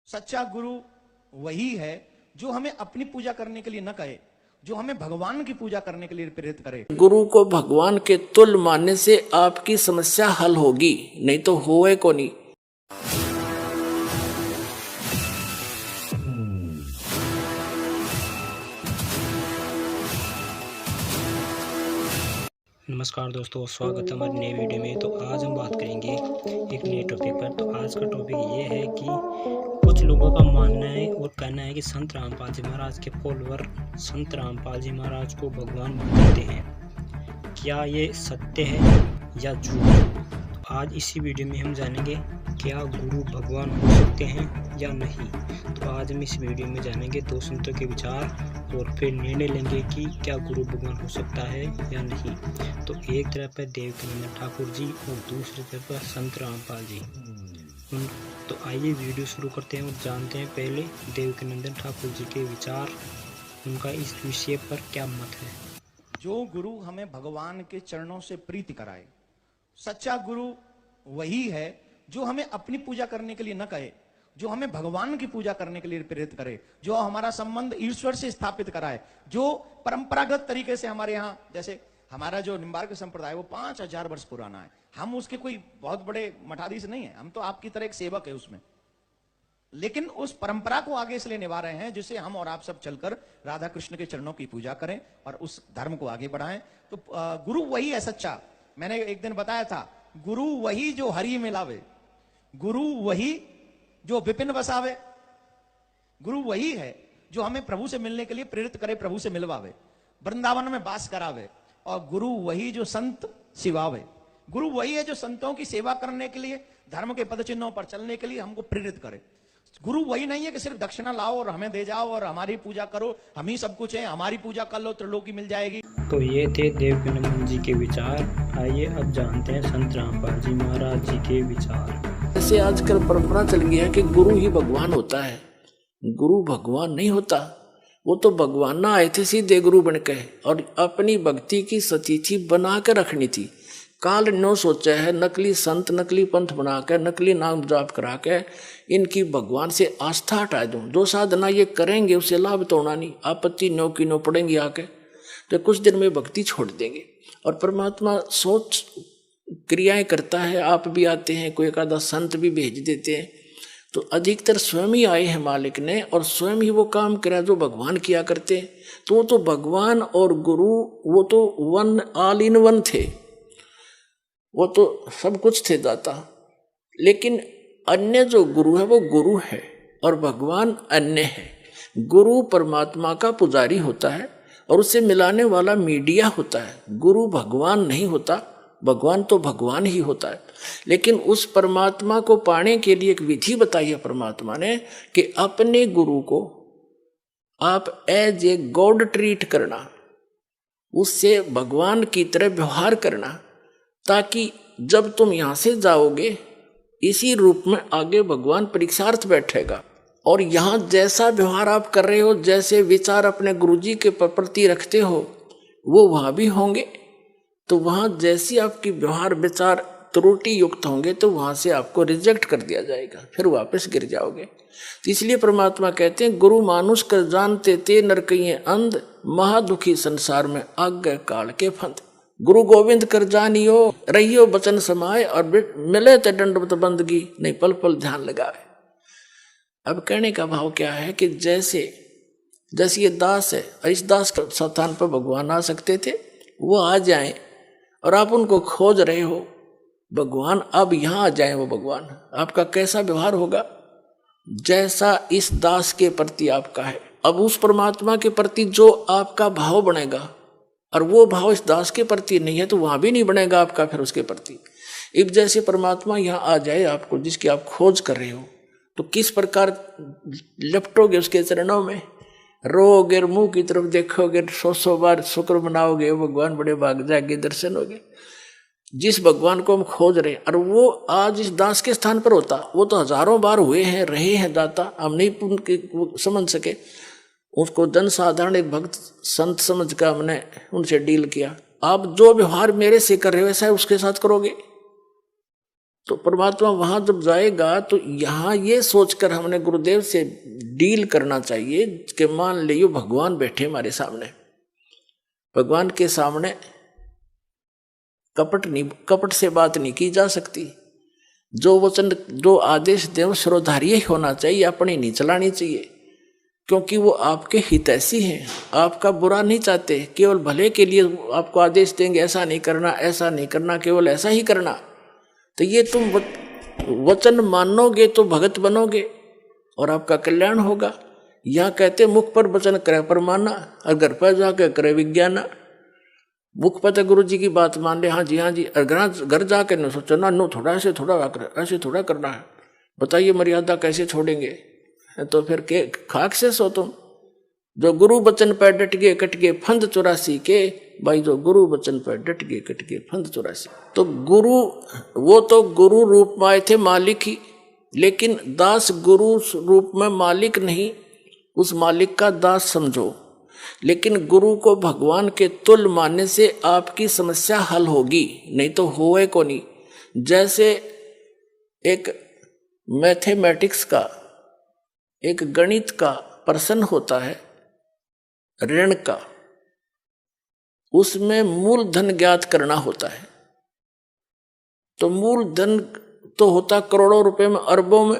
सच्चा गुरु वही है जो हमें अपनी पूजा करने के लिए न कहे, जो हमें भगवान की पूजा करने के लिए प्रेरित करे। गुरु को भगवान के तुल्य मानने से आपकी समस्या हल होगी, नहीं तो होए को नहीं। नमस्कार दोस्तों, स्वागत है हमारी नई वीडियो में। तो आज हम बात करेंगे एक नए टॉपिक पर। तो आज का टॉपिक ये है कि कुछ लोगों का मानना है और कहना है कि संत रामपाल जी महाराज के फॉलोअर संत रामपाल जी महाराज को भगवान मानते हैं। क्या ये सत्य है या झूठ? तो आज इसी वीडियो में हम जानेंगे क्या गुरु भगवान हो सकते हैं या नहीं। तो आज हम इस वीडियो में जानेंगे दो संतों के विचार और फिर निर्णय लेंगे कि क्या गुरु भगवान हो सकता है या नहीं। तो एक तरफ है देवकीनंदन ठाकुर जी और दूसरी तरफ है संत रामपाल जी। तो आइए वीडियो शुरू करते हैं और जानते हैं पहले देवकीनंदन ठाकुर जी के विचार, उनका इस विषय पर क्या मत है। जो गुरु हमें भगवान के चरणों से प्रीति कराए, सच्चा गुरु वही है जो हमें अपनी पूजा करने के लिए न कहे, जो हमें भगवान की पूजा करने के लिए प्रेरित करे, जो हमारा संबंध ईश्वर से स्थापित कराए, जो परंपरागत तरीके से हमारे यहाँ, जैसे हमारा जो निम्बार्क संप्रदाय वो 5000 वर्ष पुराना है। हम उसके कोई बहुत बड़े मठाधीश नहीं है, हम तो आपकी तरह एक सेवक है उसमें, लेकिन उस परंपरा को आगे इसलिए निभा रहे हैं जिससे हम और आप सब चलकर राधा कृष्ण के चरणों की पूजा करें और उस धर्म को आगे बढ़ाएं। तो गुरु वही है सच्चा। मैंने एक दिन बताया था, गुरु वही जो हरि मिलावे, गुरु वही जो विपिन बसावे, गुरु वही है जो हमें प्रभु से मिलने के लिए प्रेरित करे, प्रभु से मिलवावे, वृंदावन में वास करावे। और गुरु वही जो संत सिवावे, गुरु वही है जो संतों की सेवा करने के लिए, धर्म के पद चिन्हों पर चलने के लिए हमको प्रेरित करे। गुरु वही नहीं है कि सिर्फ दक्षिणा लाओ और हमें दे जाओ और हमारी पूजा करो, हम ही सब कुछ है, हमारी पूजा कर लो त्रिलोकी मिल जाएगी। तो ये थे देवकीनंदन जी के विचार। आइए अब जानते हैं संत रामपाल जी महाराज जी के विचार। ऐसे आजकल परंपरा चल गई है कि गुरु ही भगवान होता है। गुरु भगवान नहीं होता, वो तो भगवान ना आए थे सीधे गुरु बन के, और अपनी भक्ति की सतीथि बना के रखनी थी। काल नो सोचा है नकली संत नकली पंथ बना के नकली नाम जाप करा के इनकी भगवान से आस्था हटा दूं। जो साधना ये करेंगे उससे लाभ तो होना नहीं, आपत्ति नो की नो पड़ेंगी आके, तो कुछ दिन में भक्ति छोड़ देंगे। और परमात्मा सोच क्रियाएं करता है, आप भी आते हैं, कोई एक आधा संत भी भेज देते हैं, तो अधिकतर स्वयं ही आए हैं मालिक ने और स्वयं ही वो काम करा जो भगवान किया करते हैं। तो वो तो भगवान और गुरु वो तो वन ऑल इन वन थे, वो तो सब कुछ थे दाता। लेकिन अन्य जो गुरु है वो गुरु है और भगवान अन्य है। गुरु परमात्मा का पुजारी होता है और उससे मिलाने वाला मीडिया होता है। गुरु भगवान नहीं होता, भगवान तो भगवान ही होता है। लेकिन उस परमात्मा को पाने के लिए एक विधि बताई है परमात्मा ने कि अपने गुरु को आप एज ए गॉड ट्रीट करना, उससे भगवान की तरह व्यवहार करना, ताकि जब तुम यहां से जाओगे इसी रूप में आगे भगवान परीक्षार्थ बैठेगा। और यहां जैसा व्यवहार आप कर रहे हो, जैसे विचार अपने गुरुजी के प्रति रखते हो, वो वहां भी होंगे। तो वहां जैसी आपकी व्यवहार विचार त्रुटि युक्त होंगे तो वहां से आपको रिजेक्ट कर दिया जाएगा, फिर वापस गिर जाओगे। तो इसलिए परमात्मा कहते हैं गुरु मानुष कर जानते ते नरकइये अंध, महादुखी संसार में आज्ञा काल के फंद। गुरु गोविंद कर जानियो रहियो बचन समाए, और मिले ते दंडवत बंदगी नहीं पल पल ध्यान लगाए। अब कहने का भाव क्या है कि जैसे ये दास है और इस दास के स्थान पर भगवान आ सकते थे, वो आ जाएं, और आप उनको खोज रहे हो भगवान अब यहां आ जाए, वो भगवान आपका कैसा व्यवहार होगा जैसा इस दास के प्रति आपका है। अब उस परमात्मा के प्रति जो आपका भाव बनेगा और वो भाव इस दास के प्रति नहीं है तो वहां भी नहीं बनेगा आपका फिर उसके प्रति। अब जैसे परमात्मा यहाँ आ जाए आपको, जिसकी आप खोज कर रहे हो, तो किस प्रकार लपटोगे उसके चरणों में, रोगे, मुंह की तरफ देखोगे, 100 बार शुक्र मनाओगे, भगवान बड़े भाग जागे, दर्शन होगे। जिस भगवान को हम खोज रहे हैं और वो आज इस दास के स्थान पर होता, वो तो हजारों बार हुए हैं, रहे हैं दाता, हम नहीं समझ सके। उसको जन साधारण एक भक्त संत समझ कर हमने उनसे डील किया। आप जो व्यवहार मेरे से कर रहे हो वैसा उसके साथ करोगे, तो परमात्मा वहां जब जाएगा तो यहां ये सोचकर हमने गुरुदेव से डील करना चाहिए कि मान लियो भगवान बैठे हमारे सामने, भगवान के सामने कपट से बात नहीं की जा सकती। जो वचन जो आदेश देव श्रोधार्य होना चाहिए, अपनी नहीं चलानी चाहिए, क्योंकि वो आपके हितैषी हैं, आपका बुरा नहीं चाहते, केवल भले के लिए आपको आदेश देंगे ऐसा नहीं करना, ऐसा नहीं करना, केवल ऐसा ही करना। तो ये तुम वचन मानोगे तो भगत बनोगे और आपका कल्याण होगा। यह कहते मुख पर वचन करे पर माना और घर पर जाकर करे विज्ञाना। मुख पर तो गुरु जी की बात मान ले, हाँ जी, और घर जाकर न सोचो ना, नो थोड़ा ऐसे थोड़ा करना है, बताइए मर्यादा कैसे छोड़ेंगे। तो फिर के खाक से सो तुम, जो गुरु वचन पर डट गए कट गए फंद 84 के, भाई जो गुरु वचन पर डट गए कट गए फंद 84। तो गुरु, वो तो गुरु रूप में आए थे मालिक ही, लेकिन दास गुरु रूप में मालिक नहीं, उस मालिक का दास समझो। लेकिन गुरु को भगवान के तुल्य मानने से आपकी समस्या हल होगी, नहीं तो होए को नहीं। जैसे एक मैथमेटिक्स का, एक गणित का प्रश्न होता है ऋण का, उसमें मूलधन ज्ञात करना होता है। तो मूलधन तो होता करोड़ों रुपए में, अरबों में।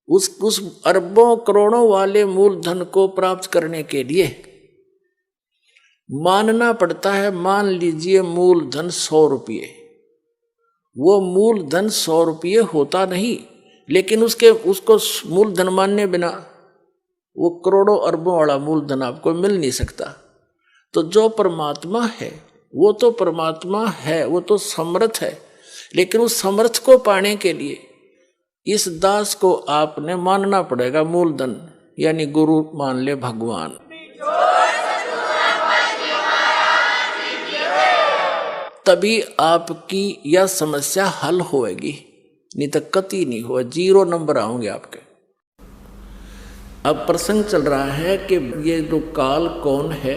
उस अरबों करोड़ों वाले मूलधन को प्राप्त करने के लिए मानना पड़ता है, मान लीजिए मूलधन 100 रुपये। वो मूलधन 100 रुपये होता नहीं, लेकिन उसको मूलधन मानने बिना वो करोड़ों अरबों वाला मूलधन आपको मिल नहीं सकता। तो जो परमात्मा है वो तो परमात्मा है, वो तो समर्थ है, लेकिन उस समर्थ को पाने के लिए इस दास को आपने मानना पड़ेगा मूलधन, यानी गुरु मान ले भगवान। तभी आपकी यह समस्या हल होएगी, नहीं तो कति नहीं हुआ, 0 नंबर आओगे आपके। अब प्रसंग चल रहा है कि ये जो काल कौन है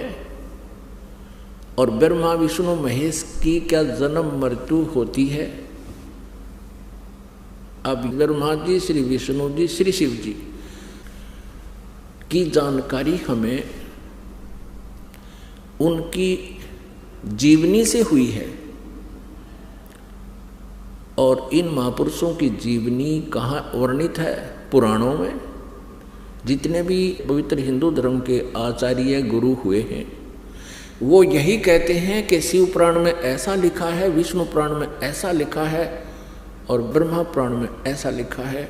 और ब्रह्मा विष्णु महेश की क्या जन्म मृत्यु होती है। अब ब्रह्मा जी, श्री विष्णु जी, श्री शिव जी की जानकारी हमें उनकी जीवनी से हुई है, और इन महापुरुषों की जीवनी कहाँ वर्णित है? पुराणों में। जितने भी पवित्र हिंदू धर्म के आचार्य गुरु हुए हैं वो यही कहते हैं कि शिव पुराण में ऐसा लिखा है, विष्णु पुराण में ऐसा लिखा है, और ब्रह्मा पुराण में ऐसा लिखा है,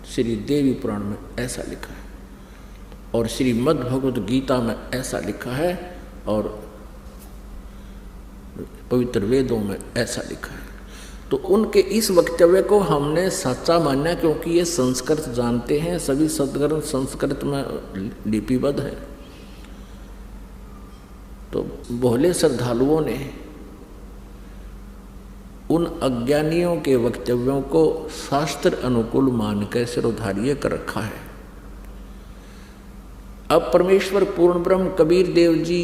श्री देवी पुराण में ऐसा लिखा है, और श्रीमद् भगवद गीता में ऐसा लिखा है, और पवित्र वेदों में ऐसा लिखा है। तो उनके इस वक्तव्य को हमने सच्चा माना, क्योंकि ये संस्कृत जानते हैं, सभी सदग्रंथ संस्कृत में लिपिबद्ध है। तो भोले श्रद्धालुओं ने उन अज्ञानियों के वक्तव्यों को शास्त्र अनुकूल मानकर सिरोधार्य कर रखा है। अब परमेश्वर पूर्ण ब्रह्म कबीर देव जी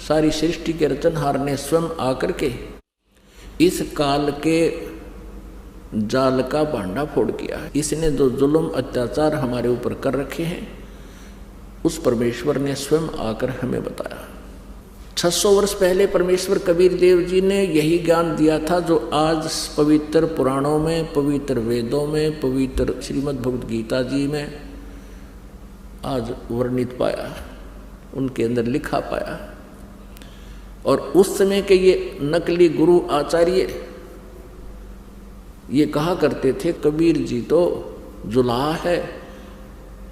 सारी सृष्टि के रचनहार ने स्वयं आकर के इस काल के जाल का भांडा फोड़ किया है। इसने जो जुल्म अत्याचार हमारे ऊपर कर रखे हैं, उस परमेश्वर ने स्वयं आकर हमें बताया। 600 वर्ष पहले परमेश्वर कबीर देव जी ने यही ज्ञान दिया था जो आज पवित्र पुराणों में, पवित्र वेदों में, पवित्र श्रीमद् भगवद गीता जी में आज वर्णित पाया, उनके अंदर लिखा पाया। और उस समय के ये नकली गुरु आचार्य ये कहा करते थे कबीर जी तो जुलाहा है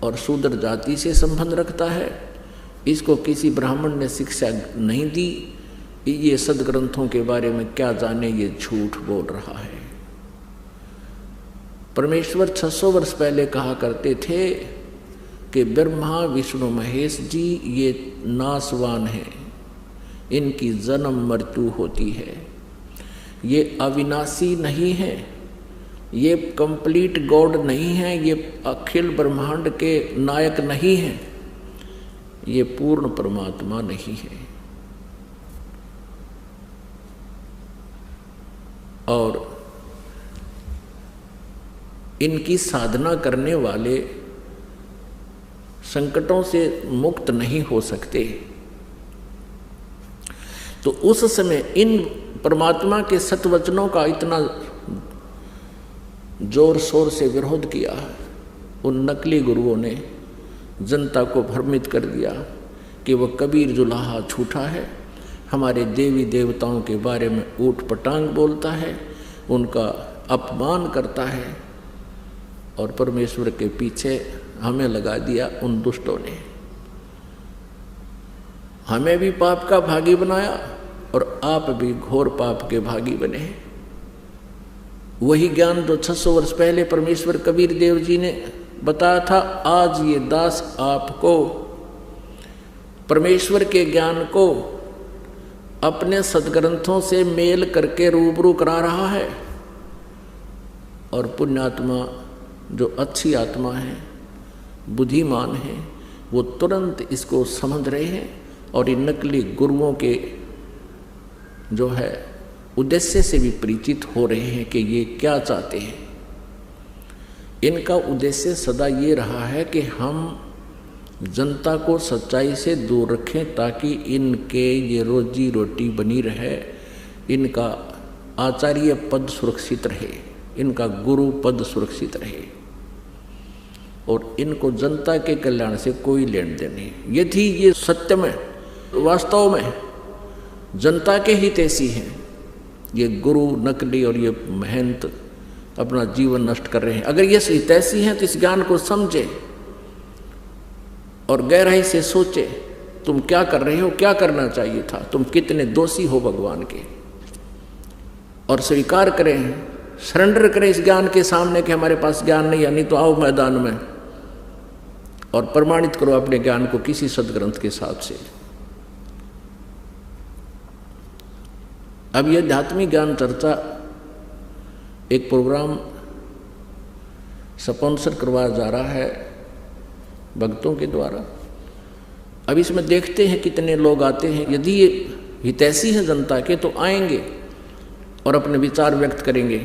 और शूद्र जाति से संबंध रखता है, इसको किसी ब्राह्मण ने शिक्षा नहीं दी, ये सदग्रंथों के बारे में क्या जाने, ये झूठ बोल रहा है। परमेश्वर 600 वर्ष पहले कहा करते थे कि ब्रह्मा विष्णु महेश जी ये नासवान हैं, इनकी जन्म मृत्यु होती है, ये अविनाशी नहीं है, ये कंप्लीट गॉड नहीं है, ये अखिल ब्रह्मांड के नायक नहीं है, ये पूर्ण परमात्मा नहीं है। और इनकी साधना करने वाले संकटों से मुक्त नहीं हो सकते। तो उस समय इन परमात्मा के सतवचनों का इतना जोर शोर से विरोध किया, उन नकली गुरुओं ने जनता को भ्रमित कर दिया कि वह कबीर जुलाहा झूठा है, हमारे देवी देवताओं के बारे में ऊट पटांग बोलता है, उनका अपमान करता है, और परमेश्वर के पीछे हमें लगा दिया उन दुष्टों ने। हमें भी पाप का भागी बनाया और आप भी घोर पाप के भागी बने। वही ज्ञान जो 600 वर्ष पहले परमेश्वर कबीर देव जी ने बताया था, आज ये दास आपको परमेश्वर के ज्ञान को अपने सदग्रंथों से मेल करके रूबरू करा रहा है। और पुण्यात्मा जो अच्छी आत्मा है, बुद्धिमान है, वो तुरंत इसको समझ रहे हैं और इन नकली गुरुओं के जो है उद्देश्य से भी परिचित हो रहे हैं कि ये क्या चाहते हैं। इनका उद्देश्य सदा ये रहा है कि हम जनता को सच्चाई से दूर रखें ताकि इनके ये रोजी रोटी बनी रहे, इनका आचार्य पद सुरक्षित रहे, इनका गुरु पद सुरक्षित रहे, और इनको जनता के कल्याण से कोई लेन देन नहीं। यदि ये सत्य में वास्तव में जनता के हितैषी हैं, ये गुरु नकली और ये महंत अपना जीवन नष्ट कर रहे हैं, अगर ये हितैषी हैं तो इस ज्ञान को समझे और गहराई से सोचे तुम क्या कर रहे हो, क्या करना चाहिए था, तुम कितने दोषी हो भगवान के, और स्वीकार करें, सरेंडर करें इस ज्ञान के सामने कि हमारे पास ज्ञान नहीं है, नहीं तो आओ मैदान में और प्रमाणित करो अपने ज्ञान को किसी सदग्रंथ के साथ से। अब यह आध्यात्मिक ज्ञान चर्चा एक प्रोग्राम स्पॉन्सर करवाया जा रहा है भक्तों के द्वारा। अब इसमें देखते हैं कितने लोग आते हैं। यदि ये हितैषी हैं जनता के तो आएंगे और अपने विचार व्यक्त करेंगे,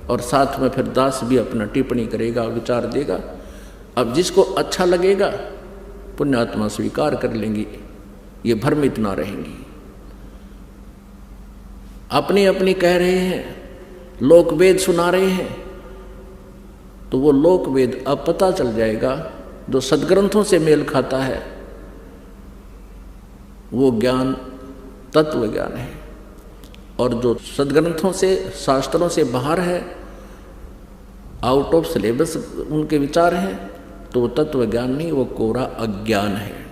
और साथ में फिर दास भी अपना टिप्पणी करेगा, विचार देगा। अब जिसको अच्छा लगेगा पुण्यात्मा स्वीकार कर लेंगी, ये भ्रमित ना रहेंगी। अपनी अपनी कह रहे हैं, लोक वेद सुना रहे हैं, तो वो लोक वेद अब पता चल जाएगा जो सदग्रंथों से मेल खाता है वो ज्ञान तत्व ज्ञान है, और जो सदग्रंथों से शास्त्रों से बाहर है, आउट ऑफ सिलेबस उनके विचार हैं, तो वो तत्व ज्ञान नहीं, वो कोरा अज्ञान है।